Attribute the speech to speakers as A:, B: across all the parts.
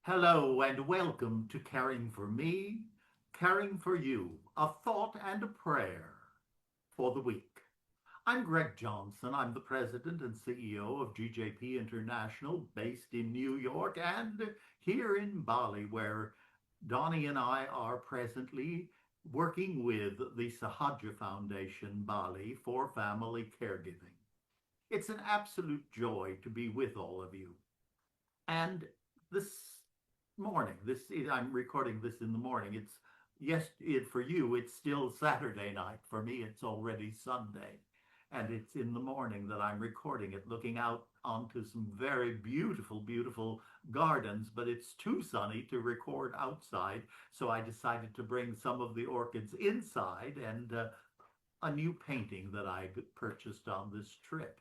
A: Hello and welcome to Caring for Me, Caring for You, a thought and a prayer for the week. I'm Greg Johnson. I'm the president and CEO of GJP International, based in New York and here in Bali, where Donnie and I are presently working with the Sahaja Foundation Bali for family caregiving. It's an absolute joy to be with all of you. And this morning, I'm recording this in the morning. For you, it's still Saturday night. For me, it's already Sunday. And it's in the morning that I'm recording it, looking out onto some very beautiful, beautiful gardens, but it's too sunny to record outside. So I decided to bring some of the orchids inside and a new painting that I purchased on this trip.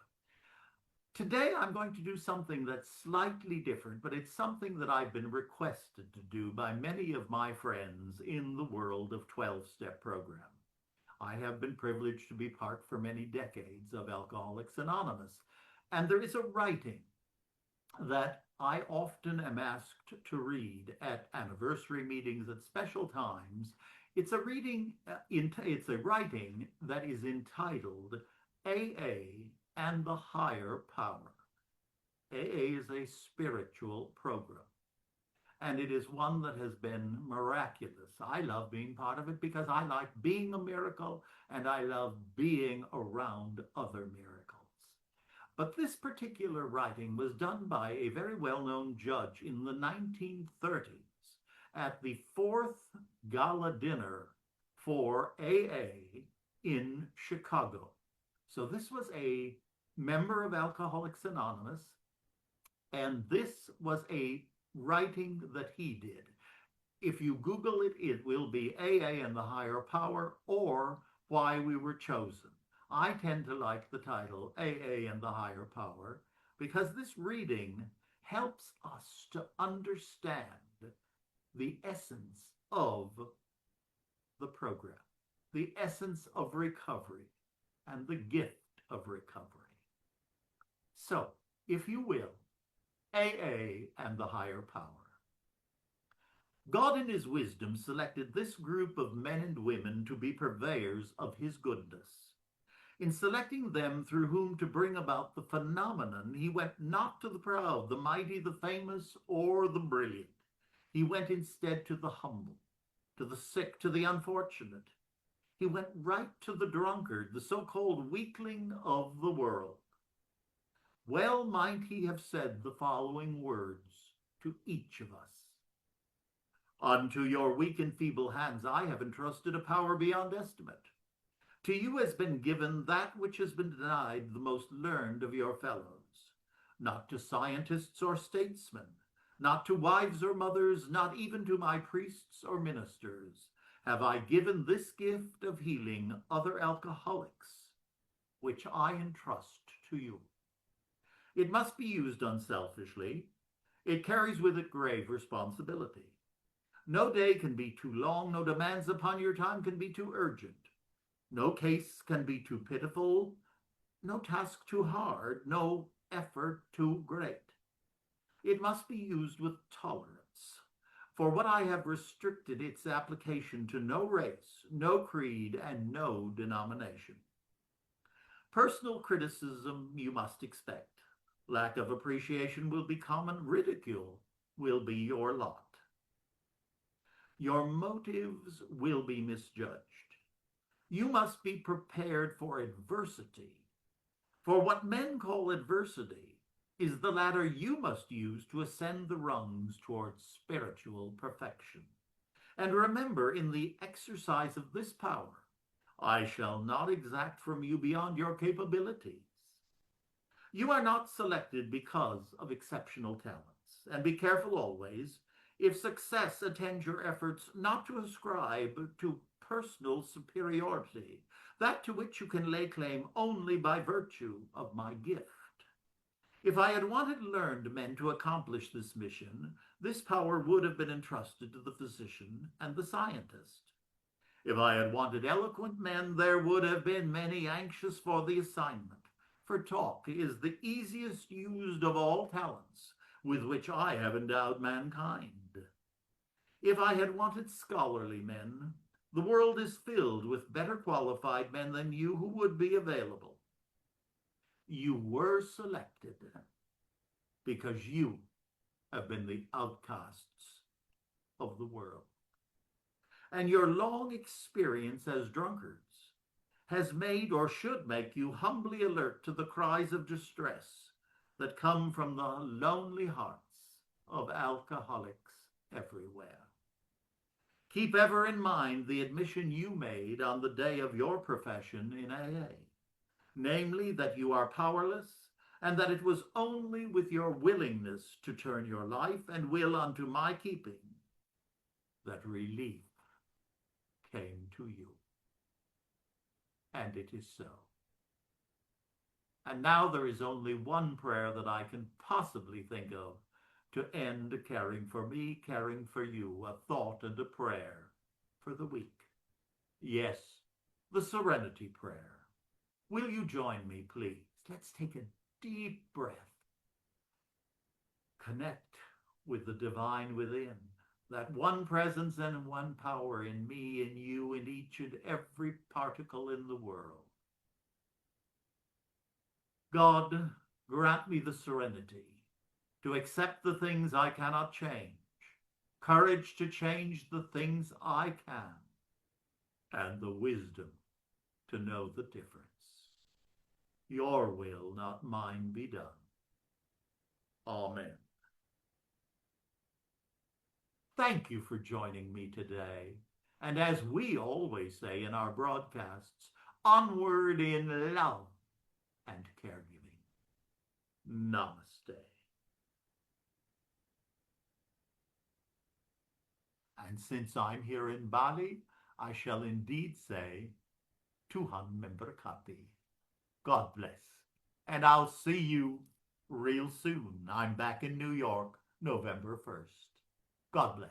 A: Today, I'm going to do something that's slightly different, but it's something that I've been requested to do by many of my friends in the world of 12-step program. I have been privileged to be part for many decades of Alcoholics Anonymous, and there is a writing that I often am asked to read at anniversary meetings at special times. It's a writing that is entitled AA and the Higher Power. AA is a spiritual program, and it is one that has been miraculous. I love being part of it because I like being a miracle and I love being around other miracles. But this particular writing was done by a very well-known judge in the 1930s at the fourth gala dinner for AA in Chicago. So this was a member of Alcoholics Anonymous, and this was a writing that he did. If you Google it, it will be AA and the Higher Power or Why We Were Chosen. I tend to like the title AA and the Higher Power because this reading helps us to understand the essence of the program, the essence of recovery, and the gift of recovery. So, if you will, AA and the Higher Power. God in his wisdom selected this group of men and women to be purveyors of his goodness. In selecting them through whom to bring about the phenomenon, he went not to the proud, the mighty, the famous, or the brilliant. He went instead to the humble, to the sick, to the unfortunate. He went right to the drunkard, the so-called weakling of the world. Well might he have said the following words to each of us. Unto your weak and feeble hands I have entrusted a power beyond estimate. To you has been given that which has been denied the most learned of your fellows. Not to scientists or statesmen, not to wives or mothers, not even to my priests or ministers, have I given this gift of healing other alcoholics, which I entrust to you. It must be used unselfishly. It carries with it grave responsibility. No day can be too long, no demands upon your time can be too urgent. No case can be too pitiful, no task too hard, no effort too great. It must be used with tolerance. For what I have restricted its application to no race, no creed, and no denomination. Personal criticism you must expect. Lack of appreciation will be common. Ridicule will be your lot. Your motives will be misjudged. You must be prepared for adversity. For what men call adversity is the ladder you must use to ascend the rungs towards spiritual perfection. And remember, in the exercise of this power, I shall not exact from you beyond your capabilities. You are not selected because of exceptional talents, and be careful always, if success attends your efforts, not to ascribe to personal superiority, that to which you can lay claim only by virtue of my gift. If I had wanted learned men to accomplish this mission, this power would have been entrusted to the physician and the scientist. If I had wanted eloquent men, there would have been many anxious for the assignment. For talk is the easiest used of all talents, with which I have endowed mankind. If I had wanted scholarly men, the world is filled with better qualified men than you who would be available. You were selected because you have been the outcasts of the world. And your long experience as drunkards has made or should make you humbly alert to the cries of distress that come from the lonely hearts of alcoholics everywhere. Keep ever in mind the admission you made on the day of your profession in AA, namely that you are powerless and that it was only with your willingness to turn your life and will unto my keeping that relief came to you. And it is so. And now there is only one prayer that I can possibly think of to end caring for me, caring for you, a thought and a prayer for the weak. Yes, the Serenity Prayer. Will you join me, please? Let's take a deep breath. Connect with the divine within, that one presence and one power in me, in you, in each and every particle in the world. God, grant me the serenity to accept the things I cannot change, courage to change the things I can, and the wisdom to know the difference. Your will, not mine, be done. Amen. Thank you for joining me today. And as we always say in our broadcasts, onward in love and caregiving. Namaste. And since I'm here in Bali, I shall indeed say, Tuhan memberkati. God bless. And I'll see you real soon. I'm back in New York, November 1st. God bless.